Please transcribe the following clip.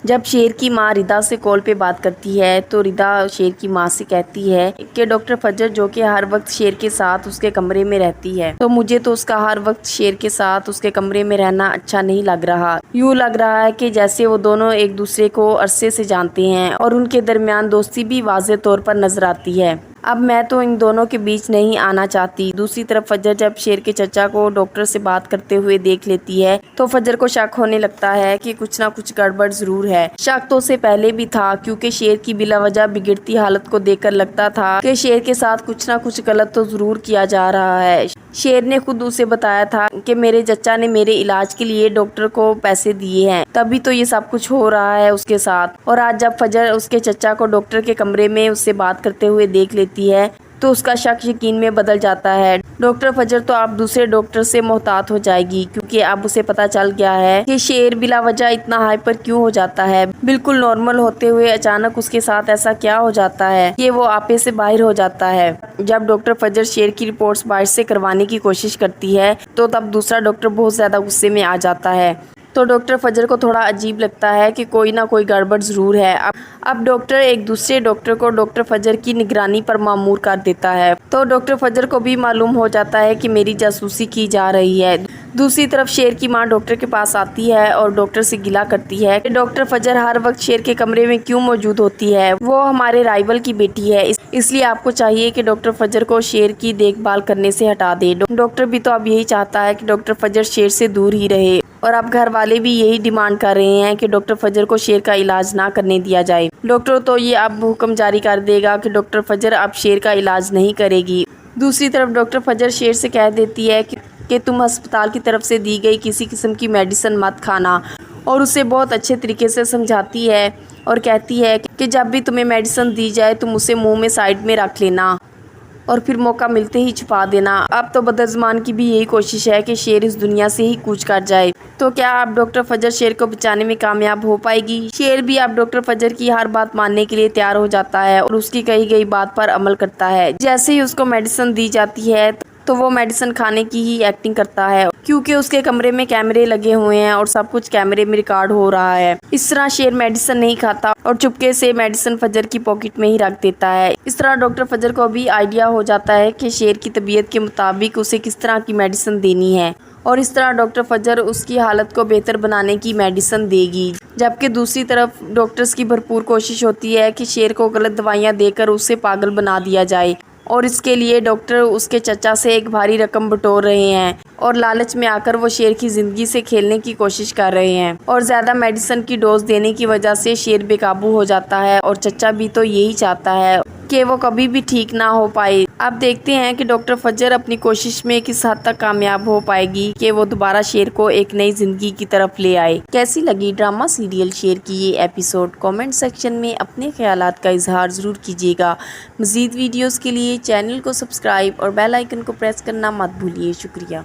جب شیر کی ماں ردا سے کال پہ بات کرتی ہے تو ردا شیر کی ماں سے کہتی ہے کہ ڈاکٹر فجر جو کہ ہر وقت شیر کے ساتھ اس کے کمرے میں رہتی ہے تو مجھے تو اس کا ہر وقت شیر کے ساتھ اس کے کمرے میں رہنا اچھا نہیں لگ رہا۔ یوں لگ رہا ہے کہ جیسے وہ دونوں ایک دوسرے کو عرصے سے جانتے ہیں اور ان کے درمیان دوستی بھی واضح طور پر نظر آتی ہے۔ اب میں تو ان دونوں کے بیچ نہیں آنا چاہتی۔ دوسری طرف فجر جب شیر کے چچا کو ڈاکٹر سے بات کرتے ہوئے دیکھ لیتی ہے تو فجر کو شک ہونے لگتا ہے کہ کچھ نہ کچھ گڑبڑ ضرور ہے۔ شک تو اسے پہلے بھی تھا کیونکہ شیر کی بلا وجہ بگڑتی حالت کو دیکھ کر لگتا تھا کہ شیر کے ساتھ کچھ نہ کچھ غلط تو ضرور کیا جا رہا ہے۔ شیر نے خود اسے بتایا تھا کہ میرے چچا نے میرے علاج کے لیے ڈاکٹر کو پیسے دیے ہیں، تبھی تو یہ سب کچھ ہو رہا ہے اس کے ساتھ۔ اور آج جب فجر اس کے چچا کو ڈاکٹر کے کمرے میں اس سے بات کرتے ہوئے دیکھ لیتی ہے تو اس کا شک یقین میں بدل جاتا ہے۔ ڈاکٹر فجر تو اب دوسرے ڈاکٹر سے محتاط ہو جائے گی کیونکہ اب اسے پتا چل گیا ہے کہ شیر بلا وجہ اتنا ہائپر کیوں ہو جاتا ہے۔ بالکل نارمل ہوتے ہوئے اچانک اس کے ساتھ ایسا کیا ہو جاتا ہے کہ وہ آپے سے باہر ہو جاتا ہے۔ جب ڈاکٹر فجر شیر کی رپورٹس باہر سے کروانے کی کوشش کرتی ہے تو تب دوسرا ڈاکٹر بہت زیادہ غصے میں آ جاتا ہے۔ تو ڈاکٹر فجر کو تھوڑا عجیب لگتا ہے کہ کوئی نہ کوئی گڑبڑ ضرور ہے۔ اب ڈاکٹر ایک دوسرے ڈاکٹر کو ڈاکٹر فجر کی نگرانی پر مامور کر دیتا ہے تو ڈاکٹر فجر کو بھی معلوم ہو جاتا ہے کہ میری جاسوسی کی جا رہی ہے۔ دوسری طرف شیر کی ماں ڈاکٹر کے پاس آتی ہے اور ڈاکٹر سے گلہ کرتی ہے کہ ڈاکٹر فجر ہر وقت شیر کے کمرے میں کیوں موجود ہوتی ہے، وہ ہمارے رائول کی بیٹی ہے، اس لیے آپ کو چاہیے کہ ڈاکٹر فجر کو شیر کی دیکھ بھال کرنے سے ہٹا دے۔ ڈاکٹر بھی تو اب یہی چاہتا ہے کہ ڈاکٹر فجر شیر سے دور ہی رہے اور اب گھر والے بھی یہی ڈیمانڈ کر رہے ہیں کہ ڈاکٹر فجر کو شیر کا علاج نہ کرنے دیا جائے۔ ڈاکٹر تو یہ اب حکم جاری کر دے گا کہ ڈاکٹر فجر اب شیر کا علاج نہیں کرے گی۔ دوسری طرف ڈاکٹر فجر شیر سے کہہ دیتی ہے کہ تم ہسپتال کی طرف سے دی گئی کسی قسم کی میڈیسن مت کھانا، اور اسے بہت اچھے طریقے سے سمجھاتی ہے اور کہتی ہے کہ جب بھی تمہیں میڈیسن دی جائے تم اسے منہ میں سائڈ میں رکھ لینا اور پھر موقع ملتے ہی چھپا دینا۔ اب تو بدرزمان کی بھی یہی کوشش ہے کہ شیر اس دنیا سے ہی کوچ کر جائے۔ تو کیا اب ڈاکٹر فجر شیر کو بچانے میں کامیاب ہو پائے گی؟ شیر بھی اب ڈاکٹر فجر کی ہر بات ماننے کے لیے تیار ہو جاتا ہے اور اس کی کہی گئی بات پر عمل کرتا ہے۔ جیسے ہی اس کو میڈیسن دی جاتی ہے تو وہ میڈیسن کھانے کی ہی ایکٹنگ کرتا ہے کیونکہ اس کے کمرے میں کیمرے لگے ہوئے ہیں اور سب کچھ کیمرے میں ریکارڈ ہو رہا ہے۔ اس طرح شیر میڈیسن نہیں کھاتا اور چپکے سے میڈیسن فجر کی پاکٹ میں ہی رکھ دیتا ہے۔ اس طرح ڈاکٹر فجر کو بھی آئیڈیا ہو جاتا ہے کہ شیر کی طبیعت کے مطابق اسے کس طرح کی میڈیسن دینی ہے اور اس طرح ڈاکٹر فجر اس کی حالت کو بہتر بنانے کی میڈیسن دے گی، جبکہ دوسری طرف ڈاکٹرز کی بھرپور کوشش ہوتی ہے کہ شیر کو غلط دوائیاں دے کر اسے پاگل بنا دیا جائے، اور اس کے لیے ڈاکٹر اس کے چچا سے ایک بھاری رقم بٹور رہے ہیں اور لالچ میں آ کر وہ شیر کی زندگی سے کھیلنے کی کوشش کر رہے ہیں، اور زیادہ میڈیسن کی ڈوز دینے کی وجہ سے شیر بے قابو ہو جاتا ہے اور چچا بھی تو یہی چاہتا ہے کہ وہ کبھی بھی ٹھیک نہ ہو پائے۔ اب دیکھتے ہیں کہ ڈاکٹر فجر اپنی کوشش میں کس حد تک کامیاب ہو پائے گی کہ وہ دوبارہ شیر کو ایک نئی زندگی کی طرف لے آئے۔ کیسی لگی ڈرامہ سیریل شیر کی یہ ایپیسوڈ؟ کامنٹ سیکشن میں اپنے خیالات کا اظہار ضرور کیجیے گا۔ مزید ویڈیوز کے لیے چینل کو سبسکرائب اور بیل آئیکن کو پریس کرنا مت بھولیے۔ شکریہ۔